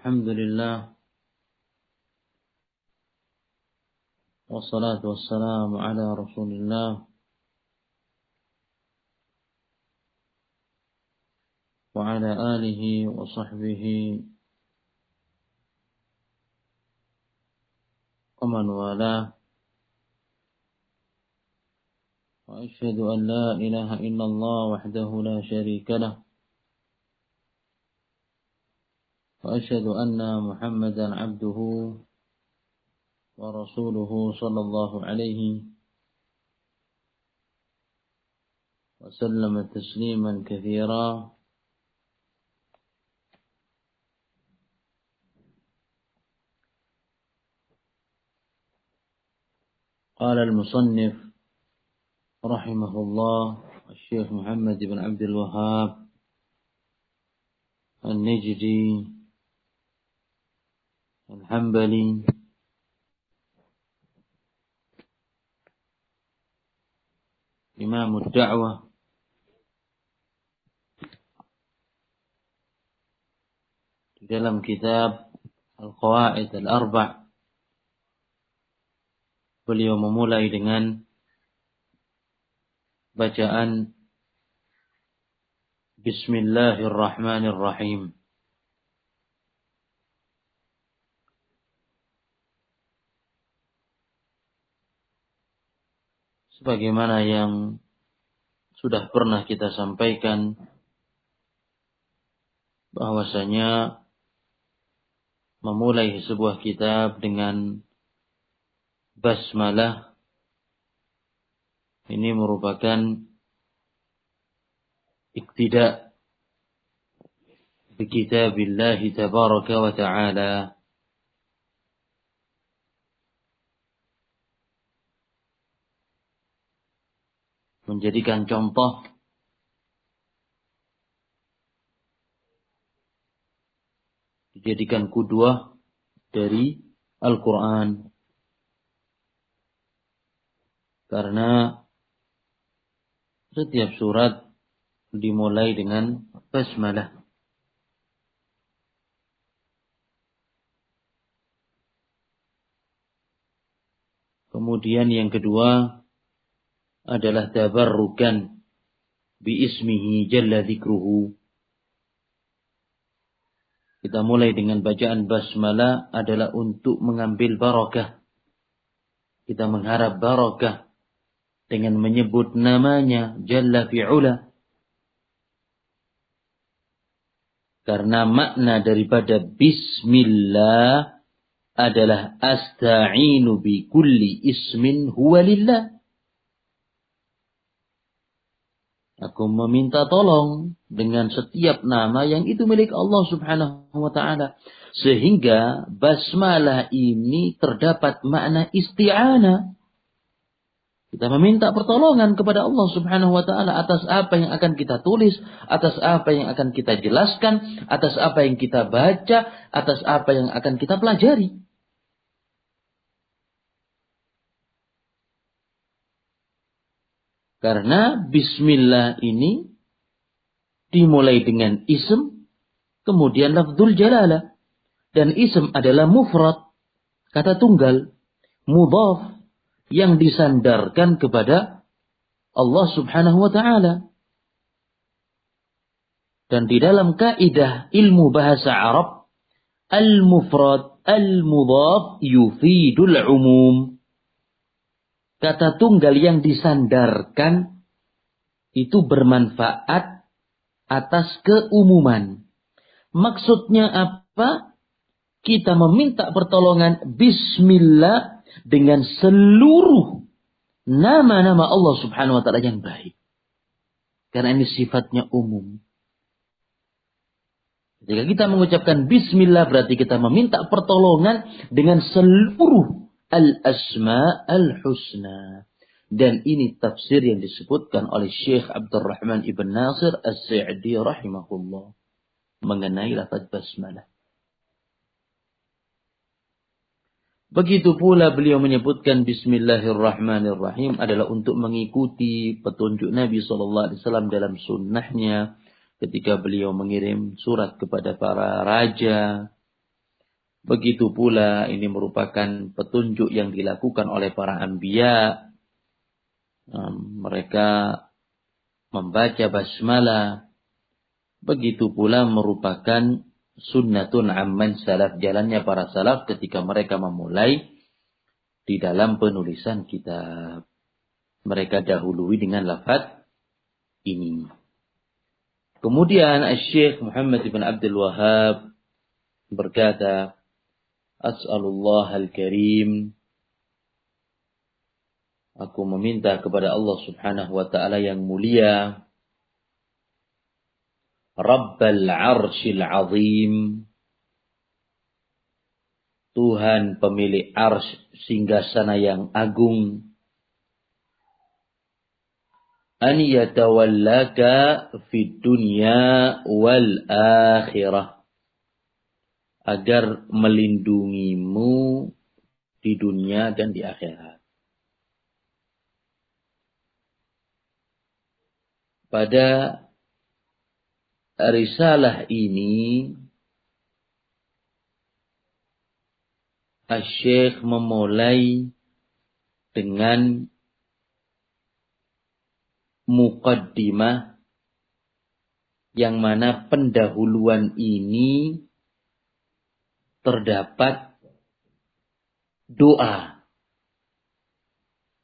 Alhamdulillah, wassalatu wassalamu ala Rasulillah wa ala alihi wa sahbihi wa man walah. Wa asyhadu an la ilaha illallah wahdahu la syarika lah. Wa asyhadu anna Muhammadan abduhu wa rasuluhu sallallahu alaihi wa sallama tasliman katsira. Qala al-musannif rahimahullah Syekh Muhammad bin Abdul Wahhab An-Najdi Al-Hambali Imam ad-Da'wah di dalam kitab Al-Qawaid Al-Arba'. Beliau memulai dengan bacaan Bismillahirrahmanirrahim. Sebagaimana yang sudah pernah kita sampaikan, bahwasanya memulai sebuah kitab dengan basmalah ini merupakan iktida bi kitabillah tabaraka wa ta'ala. Menjadikan contoh dijadikan qudwah dari Al-Quran. Karena setiap surat dimulai dengan basmalah. Kemudian yang kedua adalah tabarrukan bi ismihi jalla dzikruhu. Kita mulai dengan bacaan basmalah adalah untuk mengambil barakah. Kita mengharap barakah dengan menyebut namanya Jalla fi'ula. Karena makna daripada Bismillah adalah asta'inu bi kulli ismin huwa lillah. Aku meminta tolong dengan setiap nama yang itu milik Allah subhanahu wa ta'ala. Sehingga basmalah ini terdapat makna isti'anah. Kita meminta pertolongan kepada Allah subhanahu wa ta'ala atas apa yang akan kita tulis, atas apa yang akan kita jelaskan, atas apa yang kita baca, atas apa yang akan kita pelajari. Karena bismillah ini dimulai dengan ism, kemudian lafdzul jalalah. Dan ism adalah mufrad, kata tunggal, mudhaf, yang disandarkan kepada Allah subhanahu wa ta'ala. Dan di dalam kaidah ilmu bahasa Arab, al-mufrad, al-mudhaf yufidul umum. Kata tunggal yang disandarkan itu bermanfaat atas keumuman. Maksudnya apa? Kita meminta pertolongan bismillah dengan seluruh nama-nama Allah subhanahu wa ta'ala yang baik. Karena ini sifatnya umum. Ketika kita mengucapkan bismillah berarti kita meminta pertolongan dengan seluruh al-asma al-husna. Dan ini tafsir yang disebutkan oleh Syekh Abdurrahman ibn Nasir As-Sa'di rahimahullah mengenai lafaz basmalah. Begitu pula beliau menyebutkan Bismillahirrahmanirrahim adalah untuk mengikuti petunjuk Nabi SAW dalam sunnahnya ketika beliau mengirim surat kepada para raja Begitu pula ini merupakan petunjuk yang dilakukan oleh para anbiya. Mereka membaca basmalah. Begitu pula merupakan sunnatun amman salaf, jalannya para salaf ketika mereka memulai di dalam penulisan kitab. Mereka dahului dengan lafaz ini. Kemudian Syekh Muhammad bin Abdul Wahhab berkata, As'alullah al-Karim, aku meminta kepada Allah Subhanahu wa taala yang mulia, Rabbal Arsyil Azim, Tuhan pemilik arsy singgasana yang agung, an yatawallaka fid dunya wal akhirah, agar melindungimu di dunia dan di akhirat. Pada risalah ini Asy-Syaikh memulai dengan muqaddimah yang mana pendahuluan ini terdapat doa.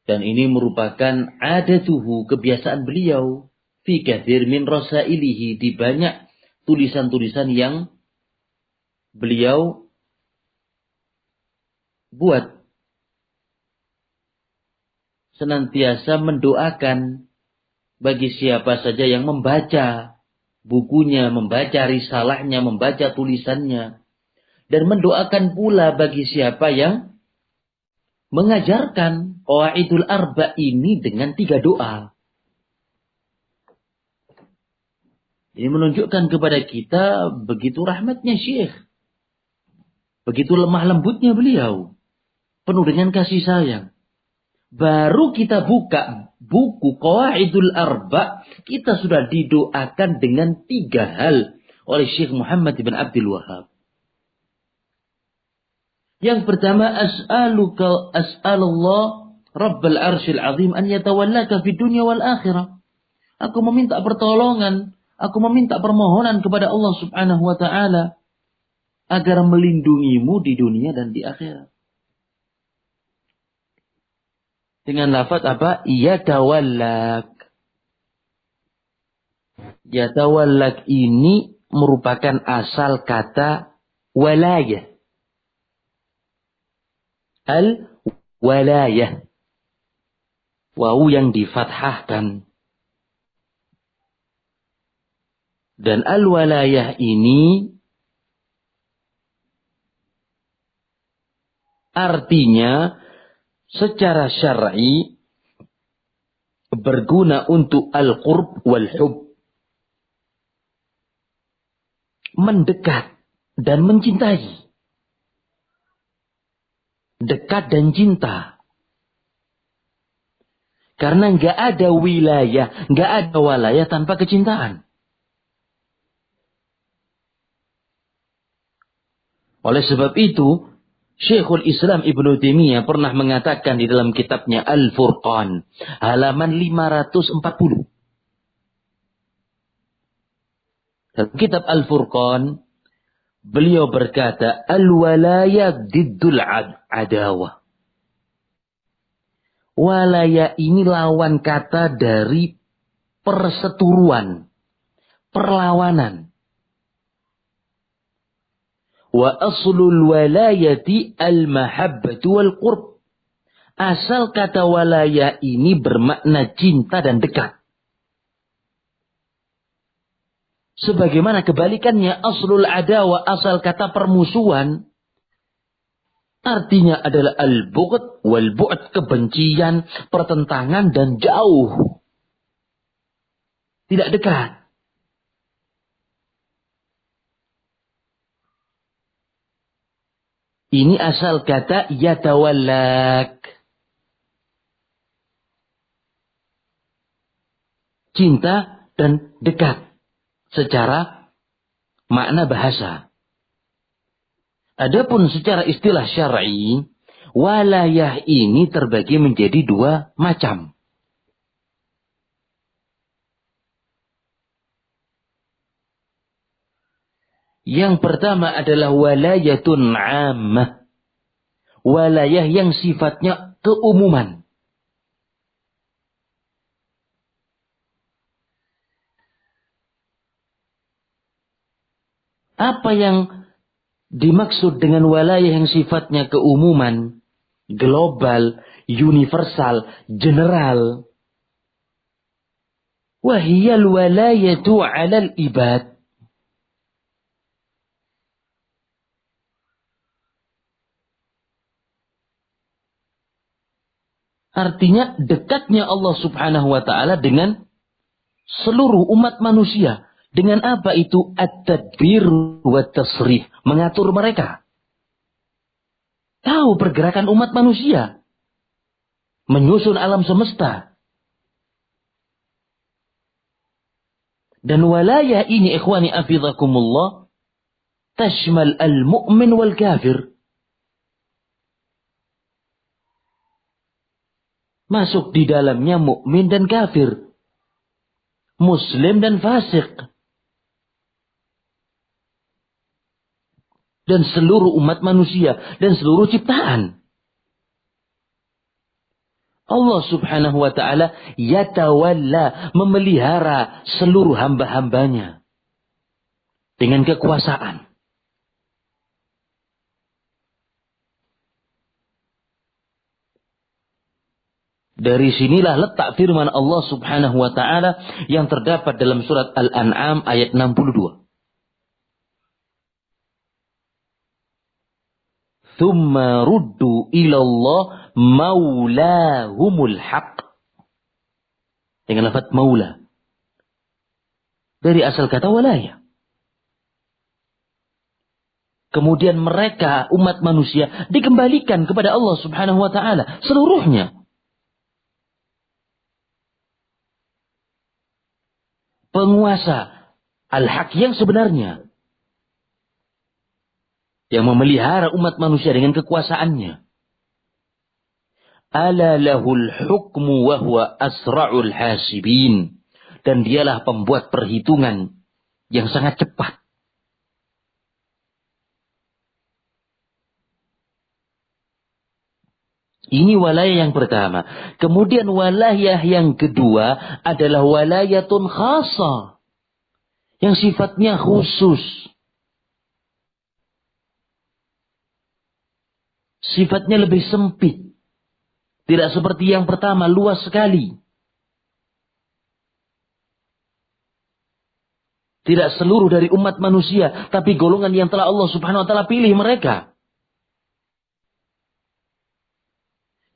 Dan ini merupakan adatuhu, kebiasaan beliau, fi katsir min rasailihi, di banyak tulisan-tulisan yang beliau buat. Senantiasa mendoakan bagi siapa saja yang membaca bukunya, membaca risalahnya, membaca tulisannya. Dan mendoakan pula bagi siapa yang mengajarkan Qawaidul Arba ini dengan 3 doa. Ini menunjukkan kepada kita begitu rahmatnya Syekh. Begitu lemah lembutnya beliau. Penuh dengan kasih sayang. Baru kita buka buku Qawaidul Arba, kita sudah didoakan dengan 3 hal oleh Syekh Muhammad bin Abdul Wahhab. Yang pertama, as'alullah Rabbal Arsyil Azim an yatawallaka fid dunya wal akhirah. Aku meminta pertolongan, aku meminta permohonan kepada Allah Subhanahu wa taala agar melindungimu di dunia dan di akhirat. Dengan lafaz apa? Yatawallak. Yatawallak ini merupakan asal kata walayah. Al-walayah. Wawu yang difathahkan. Dan al-walayah ini artinya secara syar'i berguna untuk al-qurb wal-hub. Mendekat dan mencintai. Dekat dan cinta. Karena nggak ada wilayah, nggak ada walayah tanpa kecintaan. Oleh sebab itu, Syekhul Islam Ibnu Taimiyah pernah mengatakan di dalam kitabnya Al-Furqan, halaman 540. Dalam kitab Al-Furqan, beliau berkata, Al-walayah diddul adawah. Walayah ini lawan kata dari perseteruan, perlawanan. Wa aslul walayati al-mahabbatu wal qurb. Asal kata walayah ini bermakna cinta dan dekat. Sebagaimana kebalikannya, aslul adawa, asal kata permusuhan, artinya adalah al-bughd wal bu'd, kebencian, pertentangan dan jauh. Tidak dekat. Ini asal kata yatawallak. Cinta dan dekat. Secara makna bahasa. Adapun secara istilah syar'i, walayah ini terbagi menjadi dua macam. Yang pertama adalah walayatun 'ammah. Walayah yang sifatnya keumuman. Apa yang dimaksud dengan walayah yang sifatnya keumuman, global, universal, general? Wahiyal walayatu 'alal ibad. Artinya dekatnya Allah Subhanahu wa ta'ala dengan seluruh umat manusia. Dengan apa itu? At-tadbir wa tasrif. Mengatur mereka. Tahu pergerakan umat manusia. Menyusun alam semesta. Dan walayah ini ikhwani afidhakumullah. Tashmal al-mu'min wal kafir. Masuk di dalamnya mukmin dan kafir. Muslim dan fasik. Dan seluruh umat manusia. Dan seluruh ciptaan. Allah subhanahu wa ta'ala yatawalla, memelihara seluruh hamba-hambanya. Dengan kekuasaan. Dari sinilah letak firman Allah subhanahu wa ta'ala yang terdapat dalam surat Al-An'am ayat 62. Thumma ruddu ilallah maulahumul haq. Dengan lafaz maula. Dari asal kata walaya. Kemudian mereka, umat manusia, dikembalikan kepada Allah subhanahu wa ta'ala. Seluruhnya. Penguasa al-haq yang sebenarnya. Yang memelihara umat manusia dengan kekuasaannya. Ala lahul hukmu wa huwa asra'ul hasibin. Dan dialah pembuat perhitungan yang sangat cepat. Ini walayah yang pertama. Kemudian walayah yang kedua adalah walayatun khasa. Yang sifatnya khusus. Sifatnya lebih sempit. Tidak seperti yang pertama, luas sekali. Tidak seluruh dari umat manusia, tapi golongan yang telah Allah subhanahu wa ta'ala pilih mereka.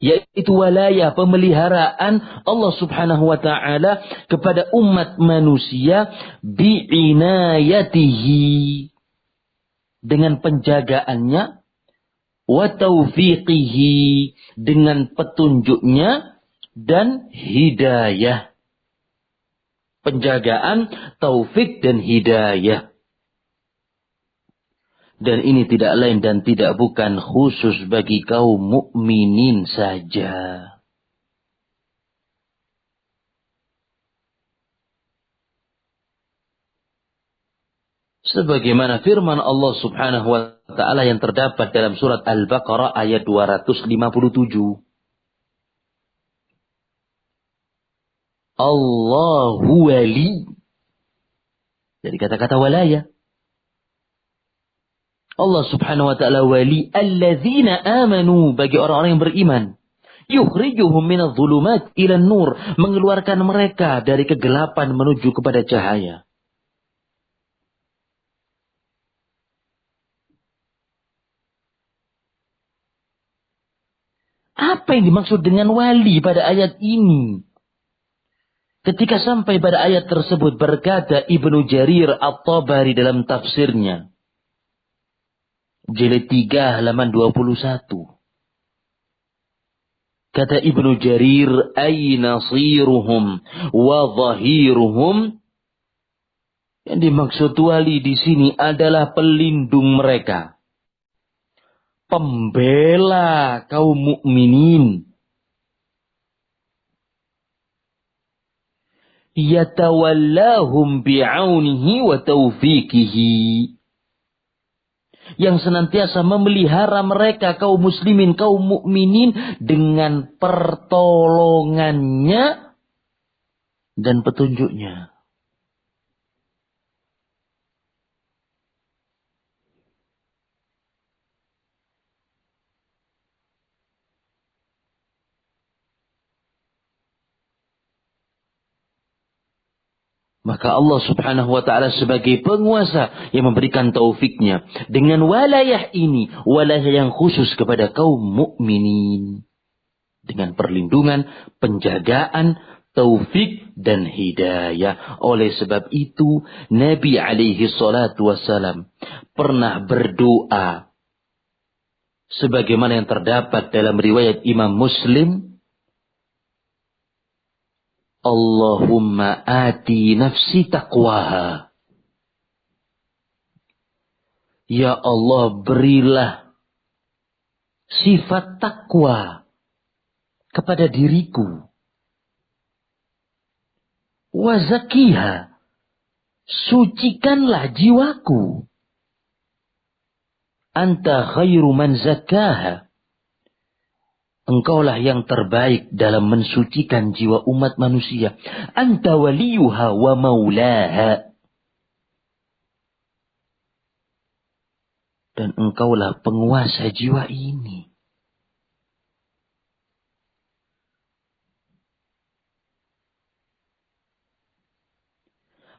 Yaitu walayah, pemeliharaan Allah subhanahu wa ta'ala kepada umat manusia bi'inayatihi. Dengan penjagaannya. Wa taufiqihi, dengan petunjuknya dan hidayah. Penjagaan, taufik dan hidayah. Dan ini tidak lain dan tidak bukan khusus bagi kaum mukminin saja. Sebagaimana firman Allah subhanahu wa ta'ala yang terdapat dalam surat Al-Baqarah ayat 257. Allahu wali. Dari kata-kata walaya. Allah subhanahu wa ta'ala wali. Alladzina amanu, bagi orang-orang yang beriman. Yukhrijuhum minadh dhulumat ilan nur. Mengeluarkan mereka dari kegelapan menuju kepada cahaya. Apa yang dimaksud dengan wali pada ayat ini? Ketika sampai pada ayat tersebut berkata Ibnu Jarir At-Tabari dalam tafsirnya. Jilid 3 halaman 21. Kata Ibnu Jarir, ay nasiruhum wa zahiruhum. Yang dimaksud wali di sini adalah pelindung mereka. pembela kaum mukminin. Yatawallahum bi'aunihi wa taufiqihi. Yang senantiasa memelihara mereka kaum muslimin, kaum mukminin dengan pertolongannya dan petunjuknya. Maka Allah subhanahu wa ta'ala sebagai penguasa yang memberikan taufiknya dengan walayah ini, walayah yang khusus kepada kaum mukminin. Dengan perlindungan, penjagaan, taufik dan hidayah. Oleh sebab itu, Nabi alaihi salatu wassalam pernah berdoa. Sebagaimana yang terdapat dalam riwayat Imam Muslim. Allahumma ati nafsi taqwaha. Ya Allah, berilah sifat takwa kepada diriku. Wa zakiha, sucikanlah jiwaku. Anta khairu man zakkaha. Engkaulah yang terbaik dalam mensucikan jiwa umat manusia. Anta waliyuha wa maulaha. Dan engkaulah penguasa jiwa ini.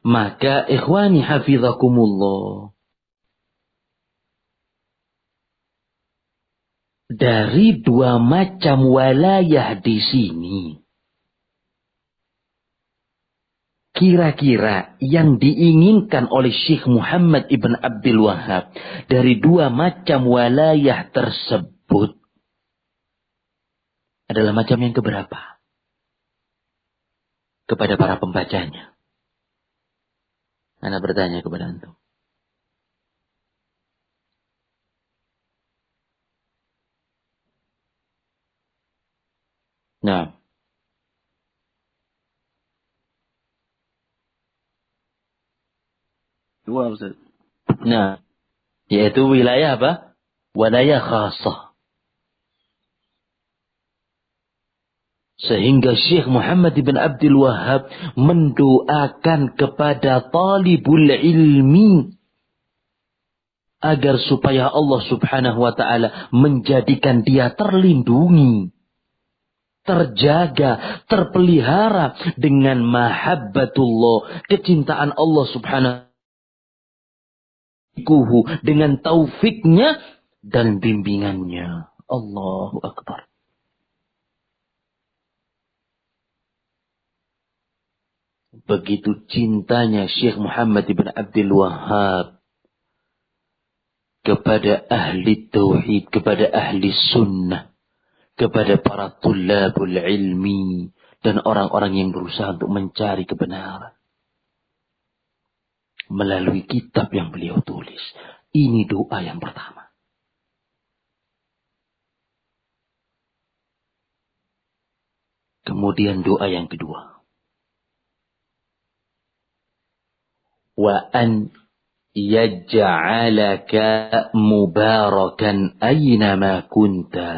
Maka ikhwani hafizakumullah. Dari dua macam walayah di sini. Kira-kira yang diinginkan oleh Syekh Muhammad ibn Abdul Wahhab dari dua macam walayah tersebut adalah macam yang keberapa? Kepada para pembacanya. Ana bertanya kepada antum. Nah. Dua Ustaz. Nah. Yaitu wilayah apa? Wilayah khasah. Sehingga Syekh Muhammad ibn Abdul Wahhab mendoakan kepada talibul ilmi. Agar supaya Allah subhanahu wa ta'ala menjadikan dia terlindungi. Terjaga, terpelihara dengan mahabbatullah, kecintaan Allah subhanahu dengan taufiknya dan bimbingannya. Allahu Akbar. Begitu cintanya Syekh Muhammad ibn Abdul Wahhab kepada ahli tauhid, kepada ahli sunnah, kepada para tulabul ilmi dan orang-orang yang berusaha untuk mencari kebenaran. Melalui kitab yang beliau tulis. Ini doa yang pertama. Kemudian doa yang kedua. Wa an yaj'alaka mubarakan aynama kunta.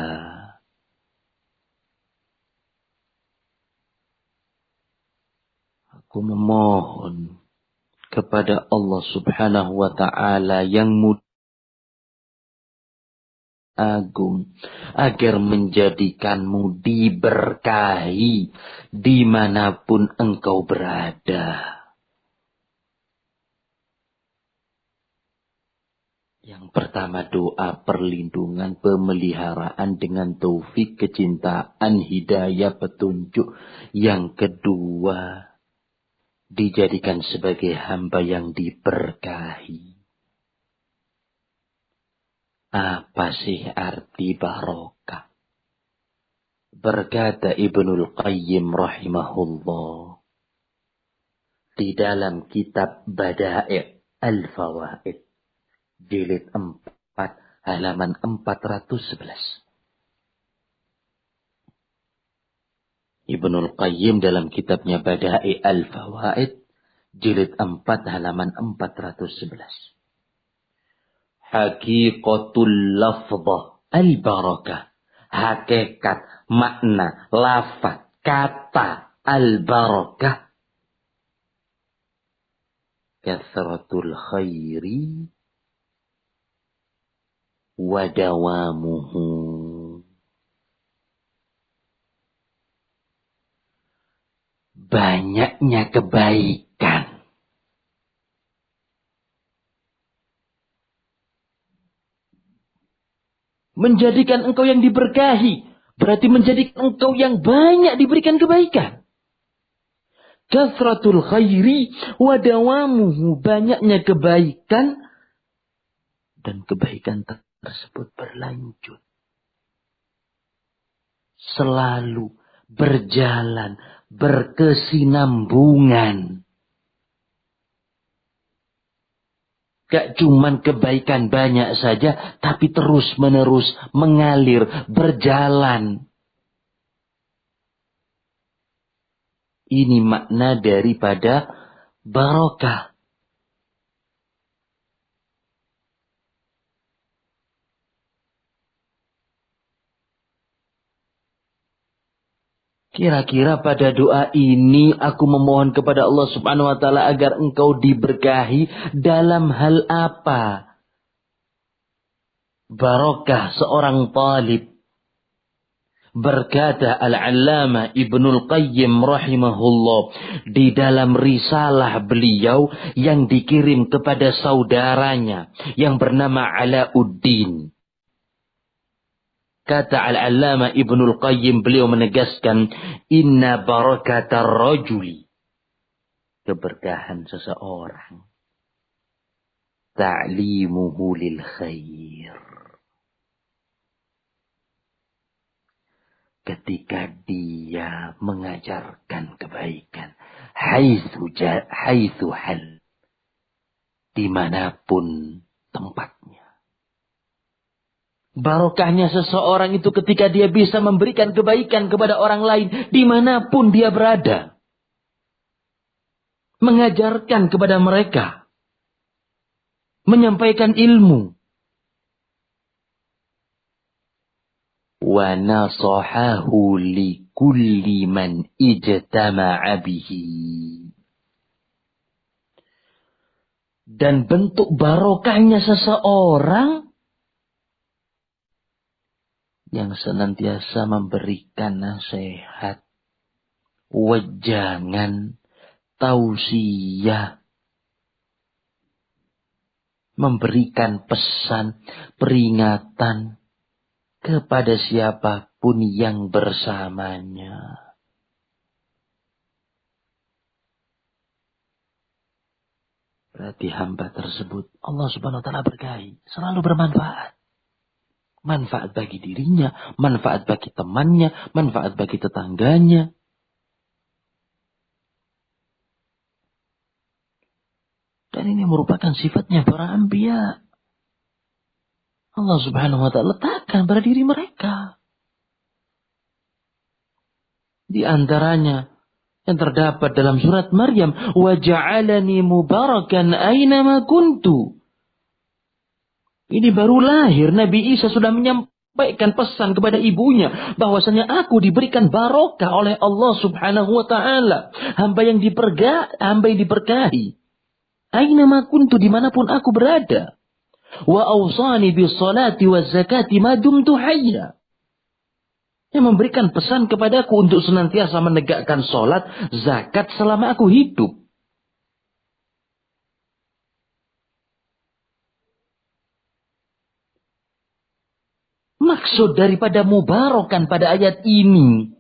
Aku memohon kepada Allah subhanahu wa ta'ala yang agung agar menjadikanmu diberkahi dimanapun engkau berada. Yang pertama doa perlindungan, pemeliharaan dengan taufik, kecintaan, hidayah, petunjuk. Yang kedua, dijadikan sebagai hamba yang diberkahi. Apa sih arti barokah? Berkata Ibnul Qayyim rahimahullah di dalam kitab Bada'i' al-Fawaid jilid 4 halaman 411. Ibnul Qayyim dalam kitabnya Bada'i al-Fawaid, jilid 4 halaman 411. Haqiqatul lafzah al-barakah. Hakikat, makna, lafaz, kata al-barakah. Kathratul khairi wa dawamuhu. Banyaknya kebaikan. Menjadikan engkau yang diberkahi. Berarti menjadikan engkau yang banyak diberikan kebaikan. Kathratul khairi wa dawamuhu. Banyaknya kebaikan. Dan kebaikan tersebut berlanjut. Selalu berjalan. Berkesinambungan. Gak cuman kebaikan banyak saja, tapi terus menerus mengalir, berjalan. Ini makna daripada barokah. Kira-kira pada doa ini aku memohon kepada Allah Subhanahu wa taala agar engkau diberkahi dalam hal apa? Barokah seorang talib. Berkata Al-Allamah Ibnul Qayyim rahimahullah di dalam risalah beliau yang dikirim kepada saudaranya yang bernama Alauddin. Kata Al-Allamah Ibnul Qayyim, beliau menegaskan, inna barakatar rajuli. Keberkahan seseorang. Ta'limuhu lil khair. Ketika dia mengajarkan kebaikan. Haitsu hal. Dimanapun tempatnya. Barokahnya seseorang itu ketika dia bisa memberikan kebaikan kepada orang lain dimanapun dia berada. Mengajarkan kepada mereka. Menyampaikan ilmu. Wa nasahahu li kulli man ijtama'a bihi. Dan bentuk barokahnya seseorang yang senantiasa memberikan nasihat, wejangan, tausiah, memberikan pesan, peringatan kepada siapapun yang bersamanya. Berarti hamba tersebut Allah Subhanahu wa taala berkahi, selalu bermanfaat. Manfaat bagi dirinya, manfaat bagi temannya, manfaat bagi tetangganya. Dan ini merupakan sifatnya para anbiya. Allah Subhanahu wa ta'ala letakkan pada diri mereka. Di antaranya yang terdapat dalam surat Maryam, wa ja'alani mubarakan aynama kuntu. Ini baru lahir, Nabi Isa sudah menyampaikan pesan kepada ibunya bahwasanya aku diberikan barokah oleh Allah Subhanahu wa taala, hamba yang diberkahi. Aina ma kuntu, dimanapun aku berada. Wa awsani bis salati waz zakati ma dumtu hayya. Yang memberikan pesan kepadaku untuk senantiasa menegakkan salat, zakat selama aku hidup. Maksud daripada mubarakan pada ayat ini,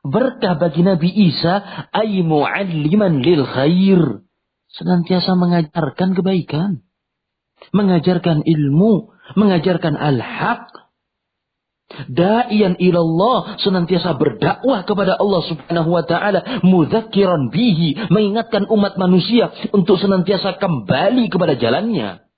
berkah bagi Nabi Isa, ay mu'alliman lil khair. Senantiasa mengajarkan kebaikan. Mengajarkan ilmu. Mengajarkan al-haq. Da'iyan ilallah. Senantiasa berdakwah kepada Allah Subhanahu wa ta'ala. Mudzakiran bihi. Mengingatkan umat manusia untuk senantiasa kembali kepada jalannya.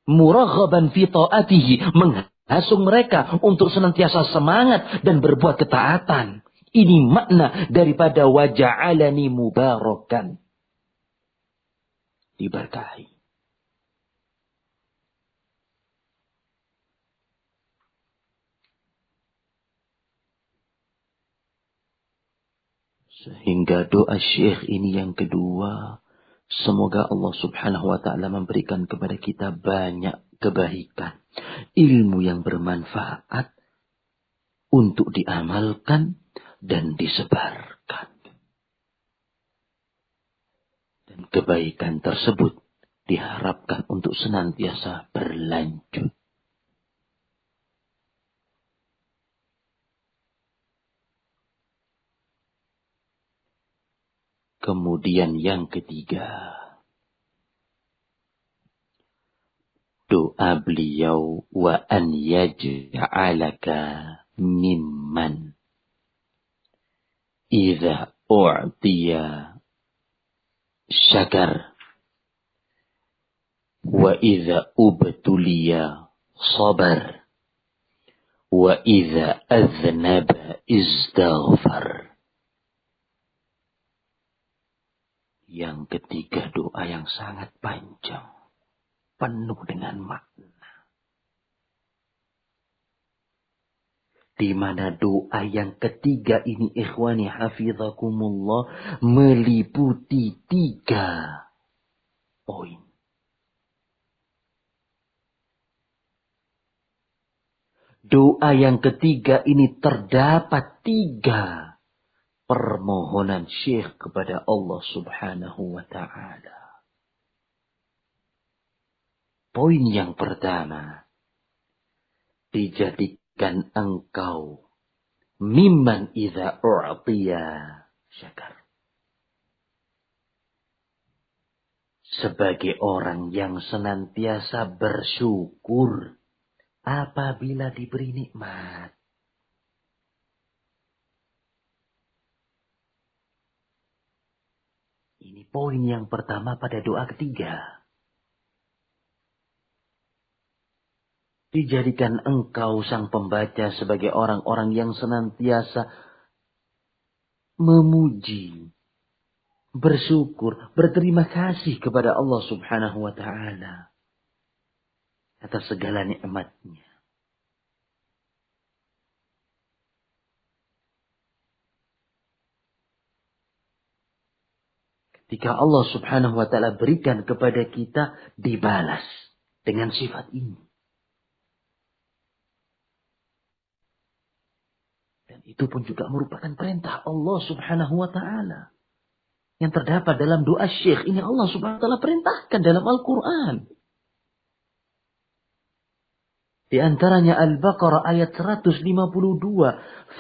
Muraghaban fi ta'atihi, menghasung mereka untuk senantiasa semangat dan berbuat ketaatan. Ini makna daripada waja'alani mubarakan. Diberkahi. Sehingga doa Syekh ini yang kedua, semoga Allah Subhanahu wa ta'ala memberikan kepada kita banyak kebaikan, ilmu yang bermanfaat untuk diamalkan dan disebarkan. Dan kebaikan tersebut diharapkan untuk senantiasa berlanjut. Kemudian yang ketiga, doa beliau, wa an yaj'alaka mimman idza u'tiya syakar wa idza ubtuliya sabar wa idza aznaba istaghfar. Yang ketiga doa yang sangat panjang, penuh dengan makna. Di mana doa yang ketiga ini, ikhwani hafizakumullah, meliputi 3 poin. Doa yang ketiga ini terdapat 3 permohonan Syekh kepada Allah Subhanahu wa ta'ala. Poin yang pertama, dijadikan engkau mimman idza u'tiya syakar. Sebagai orang yang senantiasa bersyukur apabila diberi nikmat. Ini poin yang pertama pada doa ketiga. Dijadikan engkau sang pembaca sebagai orang-orang yang senantiasa memuji, bersyukur, berterima kasih kepada Allah Subhanahu wa ta'ala atas segala nikmatnya. Ketika Allah Subhanahu wa ta'ala berikan kepada kita, dibalas dengan sifat ini. Dan itu pun juga merupakan perintah Allah Subhanahu wa ta'ala yang terdapat dalam doa Syekh. Ini Allah Subhanahu wa ta'ala perintahkan dalam Al-Quran. Di antaranya Al-Baqarah ayat 152.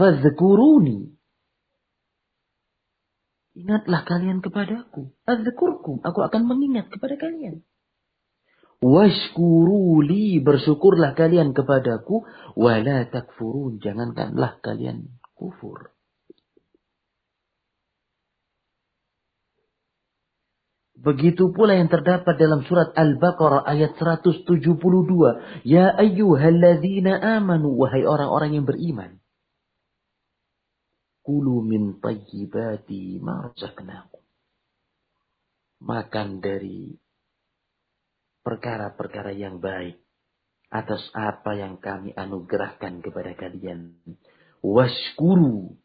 Fadhkuruni. Ingatlah kalian kepadaku. Adzkurkum. Aku akan mengingat kepada kalian. Washkuruli. Bersyukurlah kalian kepadaku. Wala takfurun. Jangankanlah kalian kufur. Begitu pula yang terdapat dalam surat Al-Baqarah ayat 172. Ya ayyuhalladzina amanu. Wahai orang-orang yang beriman. Kulu min tayyibati ma razaqnakum. Makan dari perkara-perkara yang baik atas apa yang kami anugerahkan kepada kalian. Washkuru.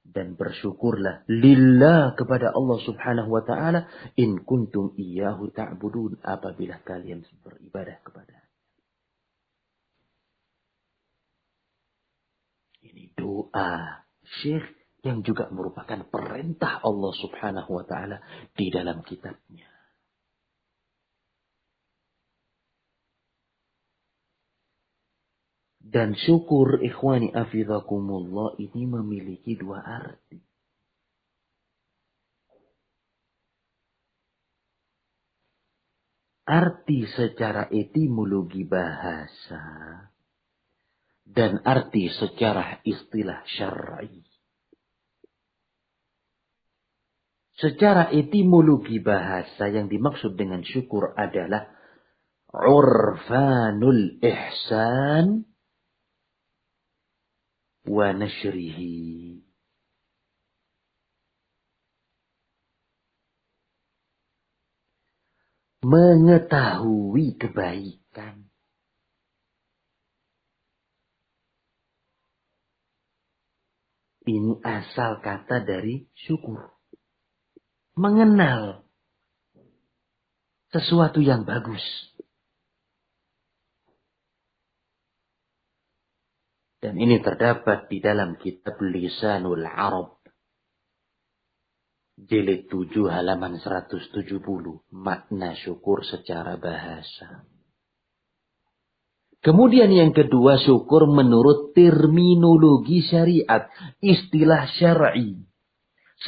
Dan bersyukurlah lillah kepada Allah Subhanahu wa ta'ala in kuntum iyyahu ta'budun, apabila kalian beribadah kepada. Ini doa Syekh yang juga merupakan perintah Allah Subhanahu wa ta'ala di dalam kitabnya. Dan syukur ikhwani afizakumullah ini memiliki 2 arti. Arti secara etimologi bahasa dan arti secara istilah syar'i. Secara etimologi bahasa yang dimaksud dengan syukur adalah urfanul ihsan wa nashrihi. Mengetahui kebaikan. Ini asal kata dari syukur. Mengenal sesuatu yang bagus. Dan ini terdapat di dalam kitab Lisanul Arab. Jilid 7 halaman 170. Makna syukur secara bahasa. Kemudian yang kedua, syukur menurut terminologi syariat. Istilah syar'i.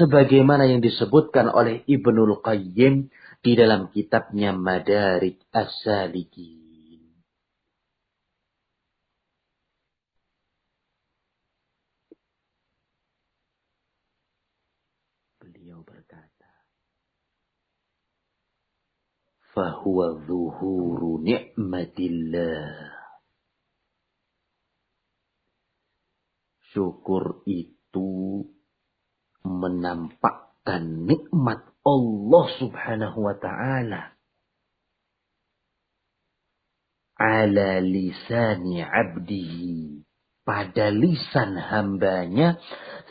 Sebagaimana yang disebutkan oleh Ibnul Qayyim di dalam kitabnya Madarij As-Salikin. Beliau berkata, fahuwa zuhuru ni'matillah. Syukur itu menampakkan nikmat Allah subhanahu wa ta'ala ala lisani abdihi, pada lisan hambanya,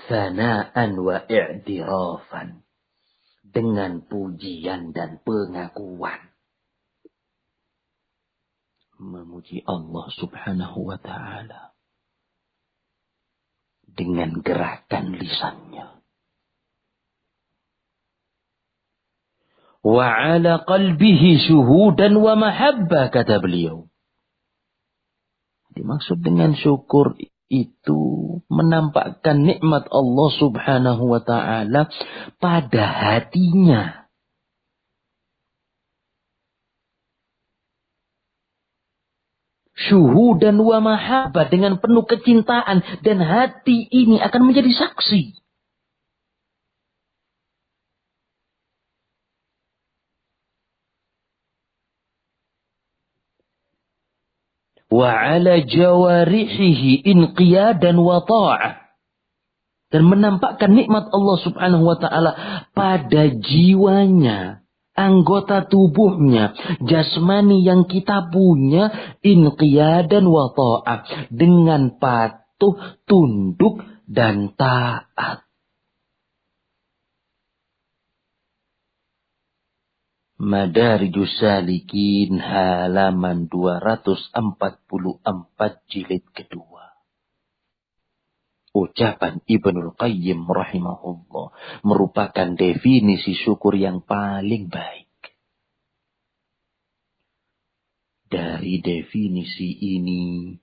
sana'an wa i'tirafan, dengan pujian dan pengakuan. Memuji Allah subhanahu wa ta'ala dengan gerakan lisannya. Wa ala qalbihi syuhudan wa mahabbah, kata beliau. Dimaksud dengan syukur itu menampakkan nikmat Allah subhanahu wa ta'ala pada hatinya. Syuhudan wa mahabbah, dengan penuh kecintaan, dan hati ini akan menjadi saksi. Wa ala jawarihihi inqiyadan wa ta'ah, dan menampakkan nikmat Allah subhanahu wa ta'ala pada jiwanya, anggota tubuhnya, jasmani yang kita punya, inqiyadan wa ta'ah, dengan patuh, tunduk, dan taat. Madarijus Salikin halaman 244 jilid kedua. Ucapan Ibnul Qayyim rahimahullah merupakan definisi syukur yang paling baik. Dari definisi ini,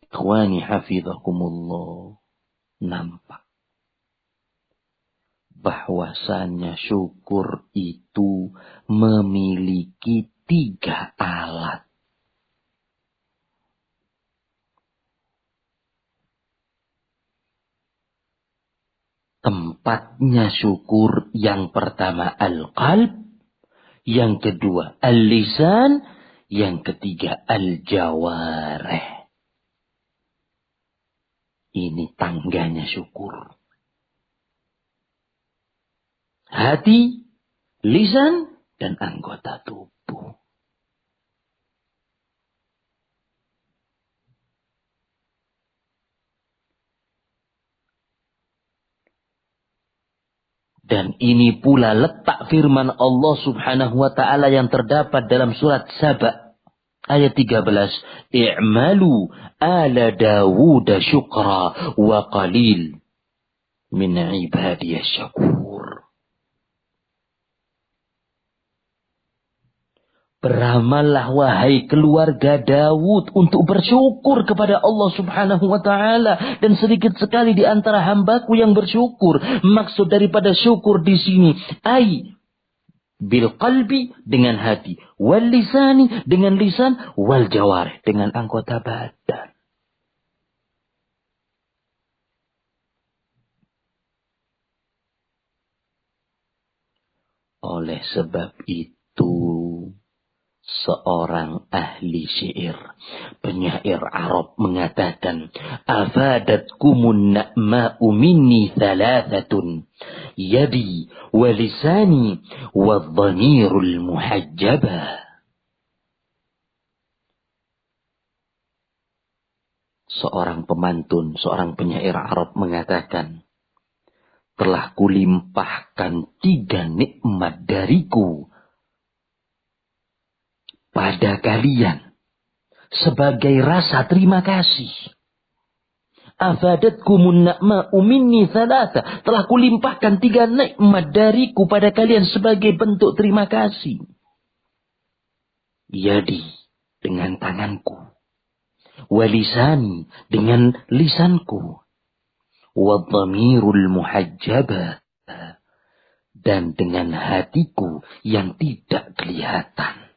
ikhwani hafizakumullah, nampak bahwasannya syukur itu memiliki 3 alat. Tempatnya syukur yang pertama al-qalb, yang kedua al-lisan, yang ketiga al-jawarih. Ini tangganya syukur. Hati, lisan, dan anggota tubuh. Dan ini pula letak firman Allah subhanahu wa ta'ala yang terdapat dalam surat Saba ayat 13. I'malu ala Dawud syukra wa qalil min ibadiyas syakur. Beramallah wahai keluarga Daud untuk bersyukur kepada Allah subhanahu wa ta'ala. Dan sedikit sekali di antara hambaku yang bersyukur. Maksud daripada syukur di sini, ai bil qalbi, dengan hati, wal lisani, dengan lisan, wal jawarih, dengan anggota badan. Oleh sebab itu, Seorang ahli syair, penyair Arab mengatakan, afadatkumun na'ma'u minni thalathatun, yadi wa lisani wa dhamirul muhajjabah. Seorang pemantun, seorang penyair Arab mengatakan, telah kulimpahkan 3 nikmat dariku pada kalian sebagai rasa terima kasih. Afadatkumun na'ma'u minni thalatha. Telah kulimpahkan 3 nikmat dariku pada kalian sebagai bentuk terima kasih. Yadi, dengan tanganku. Walisani, dengan lisanku. Wadhamirul muhajjabah, dan dengan hatiku yang tidak kelihatan.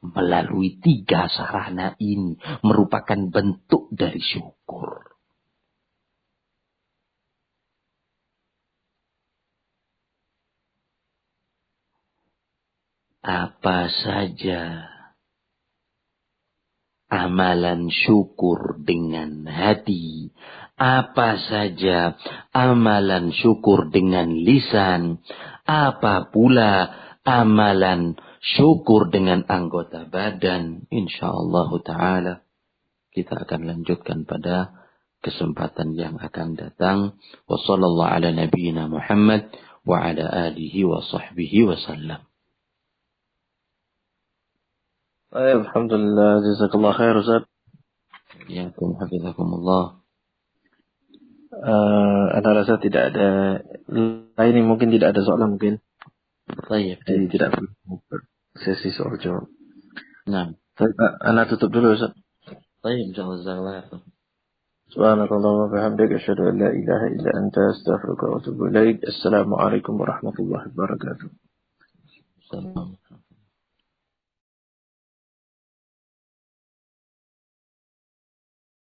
Melalui 3 sarana ini merupakan bentuk dari syukur. Apa saja amalan syukur dengan hati, apa saja amalan syukur dengan lisan, apa pula amalan syukur dengan anggota badan, insyaallah ta'ala kita akan lanjutkan pada kesempatan yang akan datang. Wa sallallahu ala nabiyyina Muhammad wa ala alihi wa sahbihi wa sallam. Alhamdulillah, jazakallah khair Ustaz. Yakum hafizakumullah. Anda rasa tidak ada lain, mungkin tidak ada soalan mungkin. Baik. Jadi tidak perlu sesi soal jawab. Nah, Anda tutup dulu Ustaz. baik, jazakallah. Subhanakallah wa bihamdika asyhadu an la ilaha illa anta astaghfiruka wa atubu ilaik. Assalamualaikum warahmatullahi wabarakatuh. Assalamualaikum.